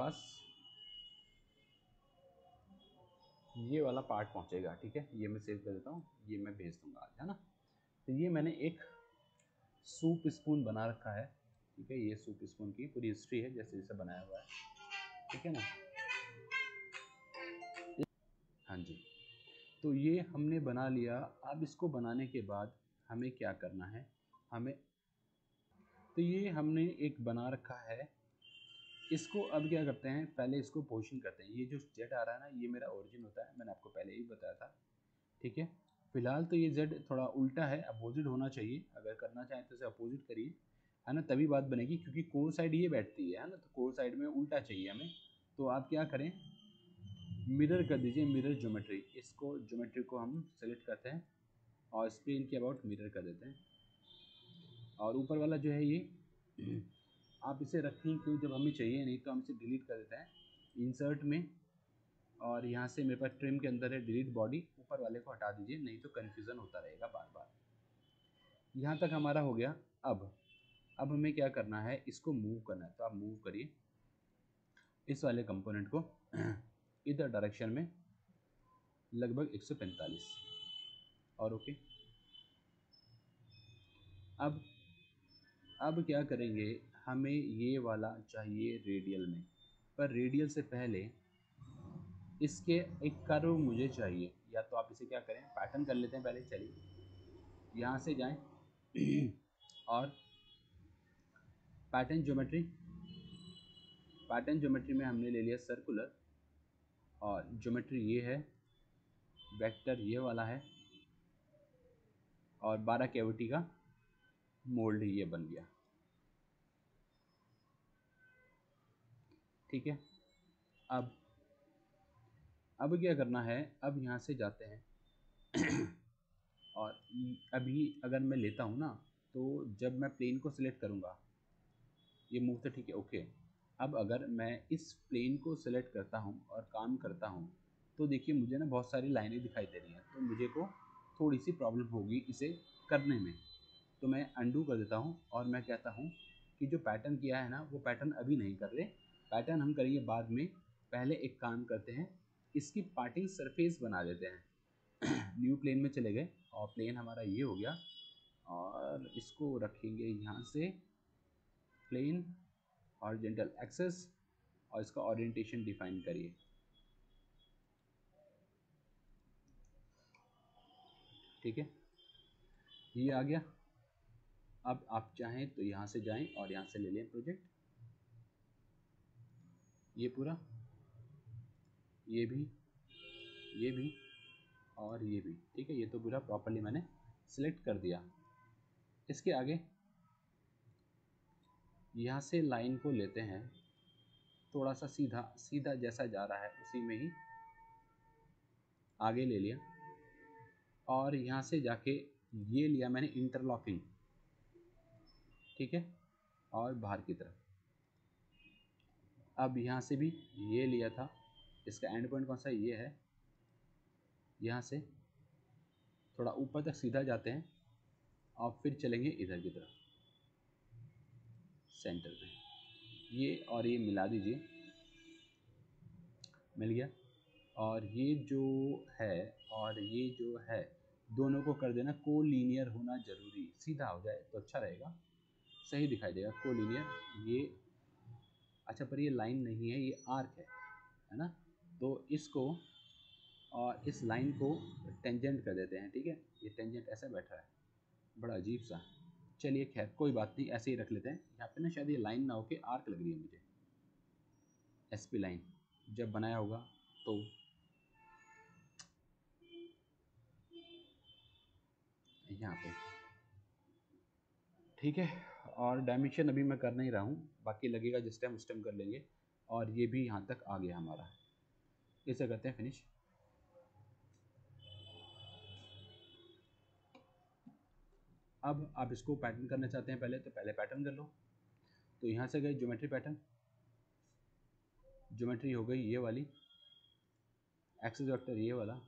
पास ये वाला पार्ट पहुंचेगा, ठीक है। ये मैं सेव कर देता हूँ, ये मैं भेज दूंगा आज, है ना। तो ये मैंने एक सूप स्पून बना रखा है, ठीक है। ये सूप स्पून की पूरी हिस्ट्री है, जैसे जैसे बनाया हुआ है, ठीक है ना। हाँ जी, तो ये हमने बना लिया। अब इसको बनाने के बाद हमें क्या करना है, हमें, तो ये हमने एक बना रखा है। इसको अब क्या करते हैं, पहले इसको पोजिशन करते हैं। ये जो जेड आ रहा है ना, ये मेरा ओरिजिन होता है, मैंने आपको पहले ही बताया था, ठीक है। फिलहाल तो ये जेड थोड़ा उल्टा है, अपोजिट होना चाहिए। अगर करना चाहें तो इसे अपोजिट करिए, है ना, तभी बात बनेगी, क्योंकि कोर साइड ये बैठती है ना, तो कोर साइड में उल्टा चाहिए हमें। तो आप क्या करें, मिरर कर दीजिए, मिरर ज्योमेट्री। इसको ज्योमेट्री को हम सेलेक्ट करते हैं और स्क्रीन के अबाउट मिरर कर देते हैं। और ऊपर वाला जो है ये आप इसे रखें क्यों, जब हमें चाहिए, नहीं तो हम इसे डिलीट कर देते हैं इंसर्ट में। और यहाँ से मेरे पास ट्रिम के अंदर है डिलीट बॉडी, ऊपर वाले को हटा दीजिए, नहीं तो कन्फ्यूज़न होता रहेगा बार बार। यहाँ तक हमारा हो गया। अब हमें क्या करना है, इसको मूव करना है। तो आप मूव करिए इस वाले कंपोनेंट को इधर डायरेक्शन में लगभग 145 और ओके। अब क्या करेंगे, हमें ये वाला चाहिए रेडियल में, पर रेडियल से पहले इसके एक कर्व मुझे चाहिए। या तो आप इसे क्या करें, पैटर्न कर लेते हैं पहले, चलिए यहाँ से जाएं और पैटर्न ज्योमेट्री में हमने ले लिया सर्कुलर, और ज्योमेट्री ये है, वेक्टर ये वाला है, और 12 कैविटी का मोल्ड ये बन गया, ठीक है। अब क्या करना है, अब यहाँ से जाते हैं और अभी अगर मैं लेता हूँ ना, तो जब मैं प्लेन को सिलेक्ट करूँगा, ये मूव तो ठीक है, ओके। अब अगर मैं इस प्लेन को सिलेक्ट करता हूँ और काम करता हूँ, तो देखिए मुझे ना बहुत सारी लाइनें दिखाई दे रही हैं, तो मुझे को थोड़ी सी प्रॉब्लम होगी इसे करने में। तो मैं अंडू कर देता हूँ और मैं कहता हूँ कि जो पैटर्न किया है ना, वो पैटर्न अभी नहीं कर रहे, पैटर्न हम करेंगे बाद में। पहले एक काम करते हैं, इसकी पार्टिंग सरफेस बना देते हैं न्यू प्लेन में चले गए और प्लेन हमारा ये हो गया, और इसको रखेंगे यहाँ से प्लेन हॉरिजॉन्टल एक्सेस, और इसका ओरिएंटेशन डिफाइन करिए, ठीक है। ये आ गया। अब आप चाहें तो यहाँ से जाएं और यहाँ से ले लें प्रोजेक्ट, ये पूरा, ये भी और ये भी, ठीक है। ये तो पूरा प्रॉपर्ली मैंने सिलेक्ट कर दिया। इसके आगे यहाँ से लाइन को लेते हैं, थोड़ा सा सीधा सीधा जैसा जा रहा है उसी में ही आगे ले लिया, और यहाँ से जाके ये लिया मैंने इंटरलॉकिंग, ठीक है, और बाहर की तरफ। अब यहाँ से भी ये लिया था, इसका एंड पॉइंट कौन सा, ये है। यहाँ से थोड़ा ऊपर तक सीधा जाते हैं और फिर चलेंगे इधर की तरफ सेंटर पे, ये और ये मिला दीजिए, मिल गया। और ये जो है और ये जो है, दोनों को कर देना कोलिनियर होना जरूरी, सीधा हो जाए तो अच्छा रहेगा, सही दिखाई देगा कोलिनियर। ये अच्छा, पर ये लाइन नहीं है, ये आर्क है ना। तो इसको और इस लाइन को टेंजेंट कर देते हैं, ठीक है। ये टेंजेंट ऐसा बैठा है, बड़ा अजीब सा। चलिए खैर कोई बात नहीं, ऐसे ही रख लेते हैं। यहाँ पे ना शायद ये लाइन ना होके आर्क लग रही है मुझे, एसपी लाइन जब बनाया होगा तो। यहाँ पे ठीक है, और डायमेंशन अभी मैं कर नहीं रहा हूँ, बाकी लगेगा जिस टाइम उस टाइम कर लेंगे। और ये भी यहाँ तक आ गया हमारा, इसे करते हैं फिनिश। अब आप इसको पैटर्न करना चाहते हैं पहले, तो पहले पैटर्न कर लो। तो यहाँ से गए ज्योमेट्री पैटर्न, ज्योमेट्री हो गई ये वाली, एक्सिस वेक्टर ये वाला,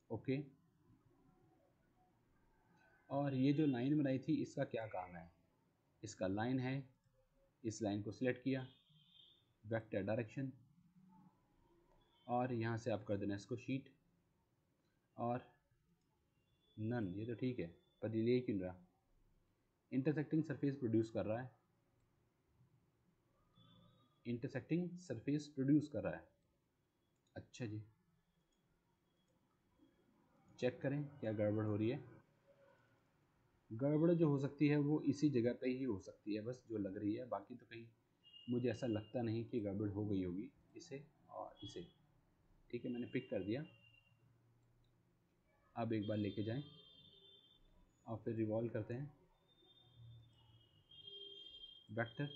ओके। और ये जो लाइन बनाई थी इसका क्या काम है, इसका लाइन है, इस लाइन को सिलेक्ट किया, वेक्टर डायरेक्शन, और यहाँ से आप कर देना इसको शीट, और नन, ये तो ठीक है पर ये क्यों रहा, इंटरसेक्टिंग सरफेस प्रोड्यूस कर रहा है, इंटरसेक्टिंग सरफेस प्रोड्यूस कर रहा है। अच्छा जी, चेक करें क्या गड़बड़ हो रही है। गड़बड़ जो हो सकती है वो इसी जगह पे ही हो सकती है बस, जो लग रही है, बाकी तो कहीं मुझे ऐसा लगता नहीं कि गड़बड़ हो गई होगी इसे और इसे। ठीक है, मैंने पिक कर दिया। अब एक बार लेके जाएं और फिर रिवॉल्व करते हैं वेक्टर।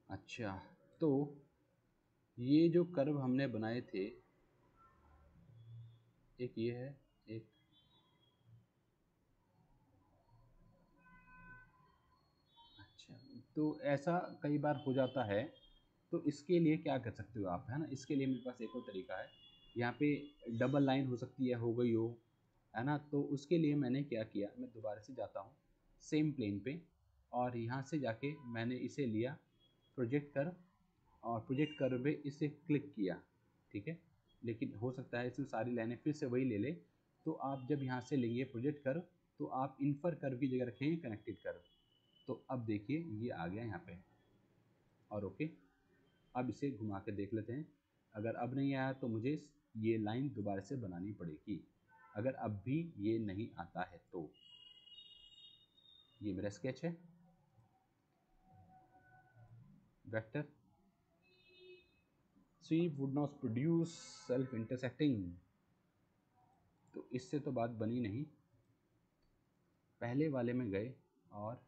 अच्छा, तो ये जो कर्व हमने बनाए थे, एक ये है, एक अच्छा, तो ऐसा कई बार हो जाता है, तो इसके लिए क्या कर सकते हो आप, है ना, इसके लिए मेरे पास एक और तरीका है। यहाँ पे डबल लाइन हो सकती है, हो गई हो, है ना, तो उसके लिए मैंने क्या किया, मैं दोबारा से जाता हूँ सेम प्लेन पे, और यहाँ से जाके मैंने इसे लिया प्रोजेक्ट कर्व, और प्रोजेक्ट कर्व पे इसे क्लिक किया। ठीक है, लेकिन हो सकता है इसमें सारी लाइनें फिर से वही ले ले, तो आप जब यहाँ से लेंगे प्रोजेक्ट कर्व, तो आप इन्फर कर्व की जगह रखेंगे कनेक्टेड कर्व। तो अब देखिए ये आ गया यहाँ पे, और ओके। अब इसे घुमा के देख लेते हैं, अगर अब नहीं आया तो मुझे ये लाइन दोबारा से बनानी पड़ेगी। अगर अब भी ये नहीं आता है तो ये मेरा स्केच है vector, she would not produce self intersecting, तो इससे तो बात बनी नहीं। पहले वाले में गए और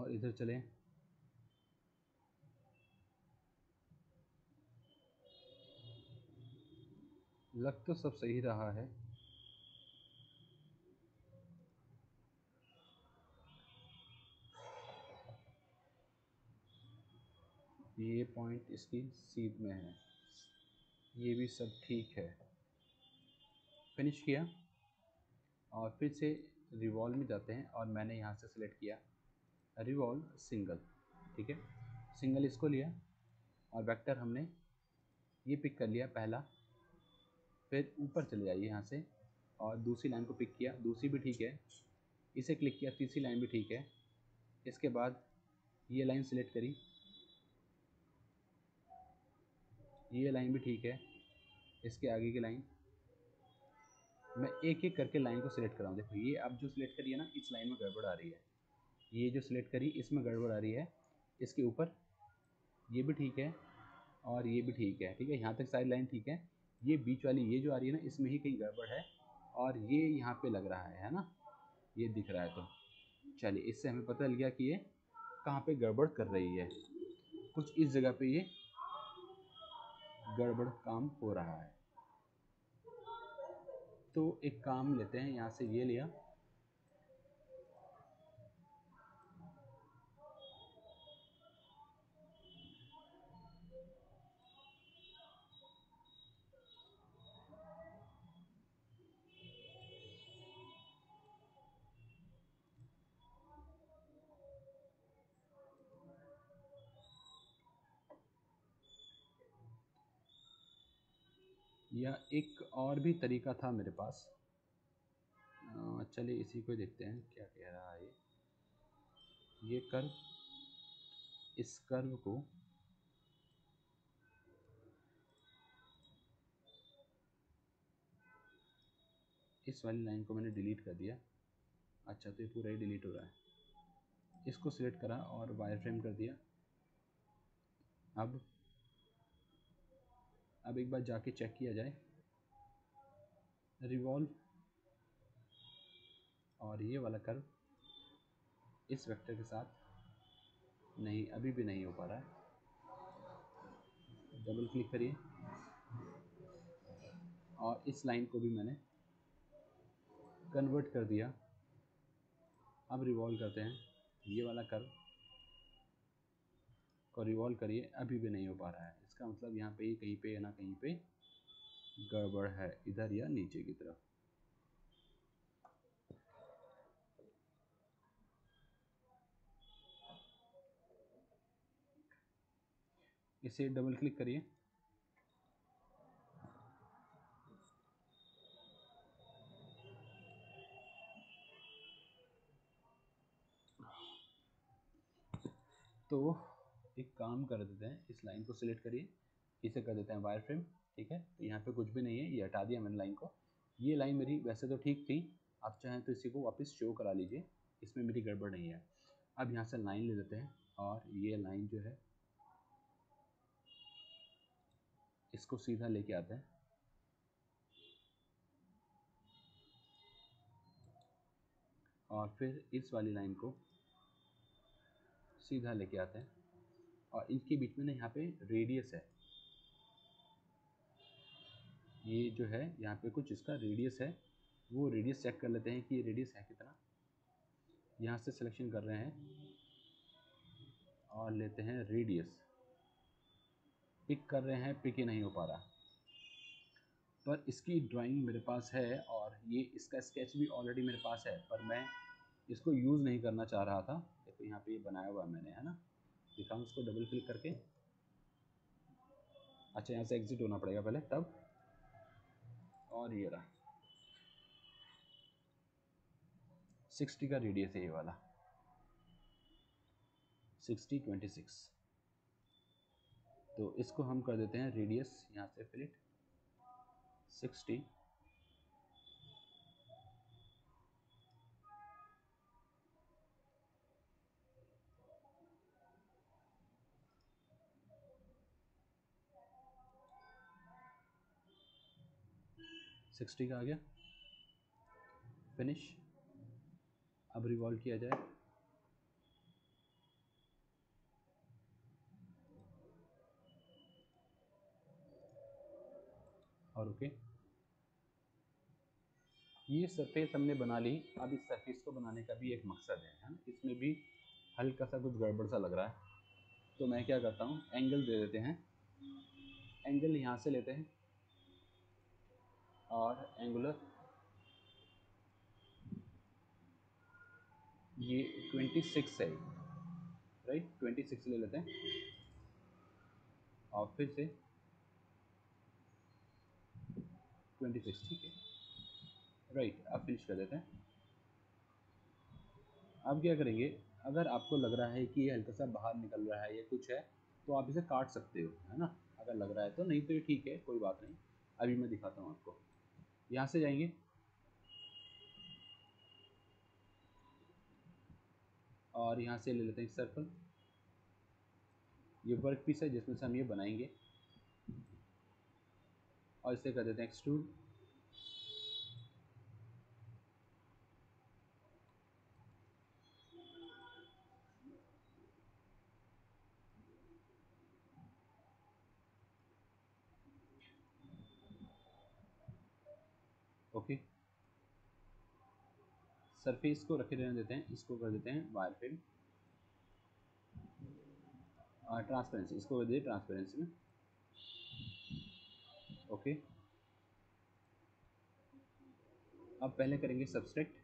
इधर चले, लग तो सब सही रहा है। ये पॉइंट इसकी सीध में है, ये भी सब ठीक है। फिनिश किया और फिर से रिवॉल्व में जाते हैं, और मैंने यहाँ से सिलेक्ट किया रिवॉल्व सिंगल। ठीक है, सिंगल इसको लिया, और वेक्टर हमने ये पिक कर लिया पहला, फिर ऊपर चले जाइए यहाँ से, और दूसरी लाइन को पिक किया, दूसरी भी ठीक है, इसे क्लिक किया, तीसरी लाइन भी ठीक है। इसके बाद ये लाइन सिलेक्ट करी, ये लाइन भी ठीक है, इसके आगे की लाइन, मैं एक एक करके लाइन को सिलेक्ट कर रहा हूँ। देखो ये अब जो सिलेक्ट करी है ना, इस लाइन में गड़बड़ आ रही है, ये जो सिलेक्ट करी इसमें गड़बड़ आ रही है, इसके ऊपर ये भी ठीक है, और ये भी ठीक है। ठीक है, यहाँ तक सारी लाइन ठीक है, ये बीच वाली ये जो आ रही है ना, इसमें ही कहीं गड़बड़ है, और ये यहाँ पे लग रहा है ना, ये दिख रहा है। तो चलिए, इससे हमें पता लग गया कि ये कहाँ पे गड़बड़ कर रही है, कुछ इस जगह पे ये गड़बड़ काम हो रहा है। तो एक काम लेते हैं, यहाँ से ये लिया, या एक और भी तरीका था मेरे पास, चलिए इसी को देखते हैं क्या कह रहा है ये कर्व, इस कर्व को इस वाली लाइन को मैंने डिलीट कर दिया। अच्छा, तो ये पूरा ही डिलीट हो रहा है। इसको सिलेक्ट करा और वायर फ्रेम कर दिया। अब अब एक बार जाके चेक किया जाए, रिवॉल्व और ये वाला कर्व इस वेक्टर के साथ नहीं, अभी भी नहीं हो पा रहा है। डबल क्लिक करिए और इस लाइन को भी मैंने कन्वर्ट कर दिया। अब रिवॉल्व करते हैं, ये वाला कर्व को रिवॉल्व करिए, अभी भी नहीं हो पा रहा है। इसका मतलब यहाँ पे कहीं पे ना कहीं पे गड़बड़ है, इधर या नीचे की तरफ। इसे डबल क्लिक करिए, तो एक काम कर देते हैं, इस लाइन को सिलेक्ट करिए, इसे कर देते हैं वायर फ्रेम। ठीक है, तो यहाँ पे कुछ भी नहीं है, ये हटा दिया मैंने लाइन को। ये लाइन मेरी वैसे तो ठीक थी, आप चाहें तो इसी को वापस शो करा लीजिए, इसमें मेरी गड़बड़ नहीं है। अब यहाँ से लाइन ले लेते हैं और ये लाइन जो है इसको सीधा लेके आते हैं और फिर इस वाली लाइन को सीधा लेके आते हैं और इनके बीच में ना यहाँ पे रेडियस है, ये जो है यहाँ पे कुछ इसका रेडियस है, वो रेडियस चेक कर लेते हैं कि ये रेडियस है कितना। यहाँ से सिलेक्शन कर रहे हैं और लेते हैं रेडियस, पिक कर रहे हैं, पिक ही नहीं हो पा रहा, पर इसकी ड्राइंग मेरे पास है और ये इसका स्केच भी ऑलरेडी मेरे पास है, पर मैं इसको यूज़ नहीं करना चाह रहा था। देखो यहाँ पे ये बनाया हुआ है मैंने, है ना, दिखाऊँ इसको डबल क्लिक करके। अच्छा, यहाँ से एग्जिट होना पड़ेगा पहले, तब। और ये रहा 60 का रेडियस है, ये वाला 60 26। तो इसको हम कर देते हैं रेडियस, यहाँ से फिलिट 60 60 का आ गया, फिनिश। अब रिवॉल्व किया जाए, और ओके। ये सरफेस हमने बना ली। अब इस सरफेस को बनाने का भी एक मकसद है ना, इसमें भी हल्का सा कुछ गड़बड़ सा लग रहा है। तो मैं क्या करता हूँ, एंगल दे देते हैं, एंगल यहाँ से लेते हैं और एंगुलर ये 26 है, राइट, 26 ले लेते हैं और फिर से 26, ठीक है, राइट। अब फिनिश कर देते हैं। अब क्या करेंगे, अगर आपको लग रहा है कि ये हल्का सा बाहर निकल रहा है या कुछ है, तो आप इसे काट सकते हो, है ना, अगर लग रहा है तो, नहीं तो ये ठीक है, कोई बात नहीं। अभी मैं दिखाता हूँ आपको। यहाँ से जाएंगे और यहाँ से ले लेते हैं सर्कल, ये वर्क पीस है जिसमें से हम ये बनाएंगे, और इसे कर देते हैं एक्सट्रूड। ओके, सरफेस को रखे रहने देते हैं, इसको कर देते हैं वायर फ्रेम, ट्रांसपेरेंसी, इसको कर दीजिए ट्रांसपेरेंसी में, ओके। अब पहले करेंगे सब्सट्रैक्ट,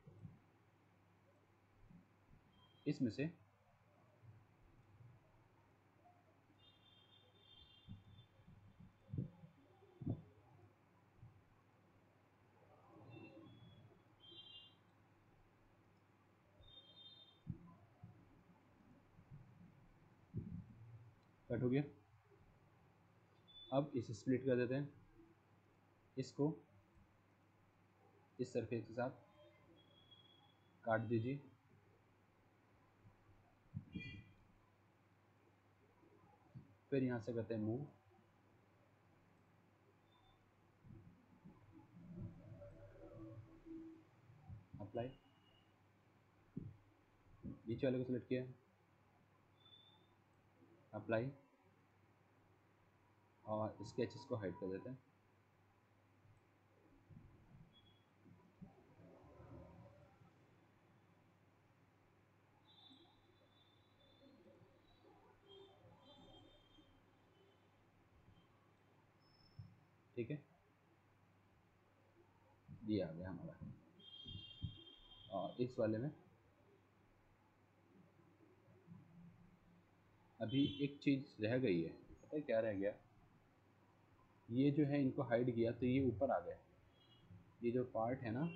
इसमें से कट हो गया। अब इसे स्प्लिट कर देते हैं, इसको इस सरफेस के साथ काट दीजिए, फिर यहाँ से करते हैं मूव, अप्लाई, नीचे वाले को सिलेक्ट किया, अप्लाई, और स्केचेस को हाइड कर देते हैं। ठीक है, ये आ गया हमारा। और इस वाले में अभी एक चीज़ रह गई है, पता है क्या रह गया? ये जो है इनको हाइड किया तो ये ऊपर आ गए, ये जो पार्ट है ना,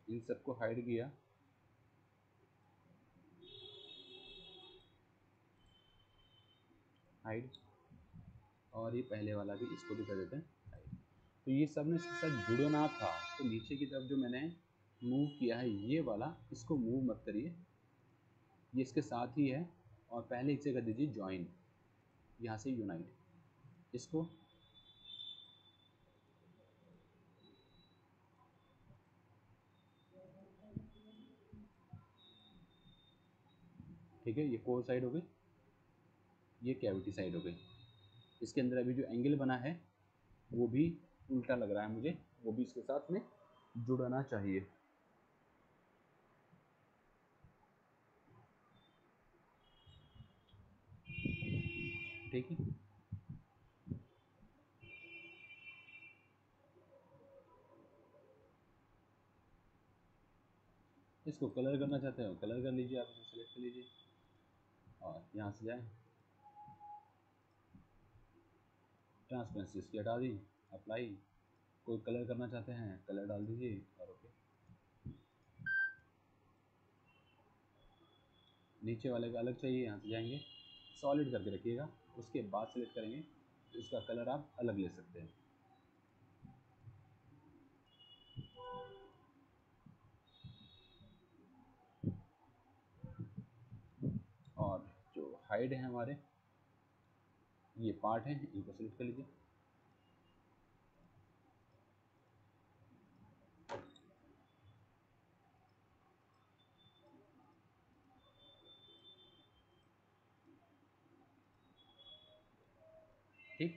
इन सबको हाइड किया, हाइड, और ये पहले वाला भी, इसको भी कर देते हैं हाइड। तो ये सब ने इसके साथ जुड़ना था, तो नीचे की तरफ जो मैंने मूव किया है ये वाला, इसको मूव मत करिए, ये इसके साथ ही है। और पहले इसे कर दीजिए ज्वाइन, यहाँ से यूनाइट, इसको ठीक है, ये कोर साइड हो गई, ये कैविटी साइड हो गई। इसके अंदर अभी जो एंगल बना है वो भी उल्टा लग रहा है मुझे, वो भी इसके साथ में जुड़ना चाहिए। ठीक है, इसको कलर करना चाहते हो कलर कर लीजिए, आप इसे सेलेक्ट कर लीजिए और यहाँ से जाएं, ट्रांसपेरेंसी इसकी हटा दी, अप्लाई, कोई कलर करना चाहते हैं कलर डाल दीजिए और ओके। नीचे वाले का अलग चाहिए, यहाँ से जाएंगे, सॉलिड करके रखिएगा, उसके बाद सेलेक्ट करेंगे तो इसका कलर आप अलग ले सकते हैं। और जो हाइड है हमारे, ये पार्ट है, इनको सेलेक्ट कर लीजिए, ठीक।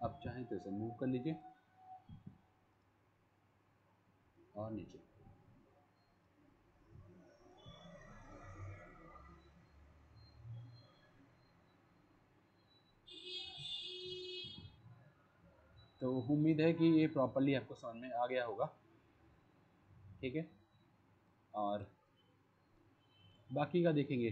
अब चाहें तो इसे मूव कर लीजिए और नीचे, तो उम्मीद है कि ये प्रॉपर्ली आपको समझ में आ गया होगा। ठीक है, और बाकी का देखेंगे।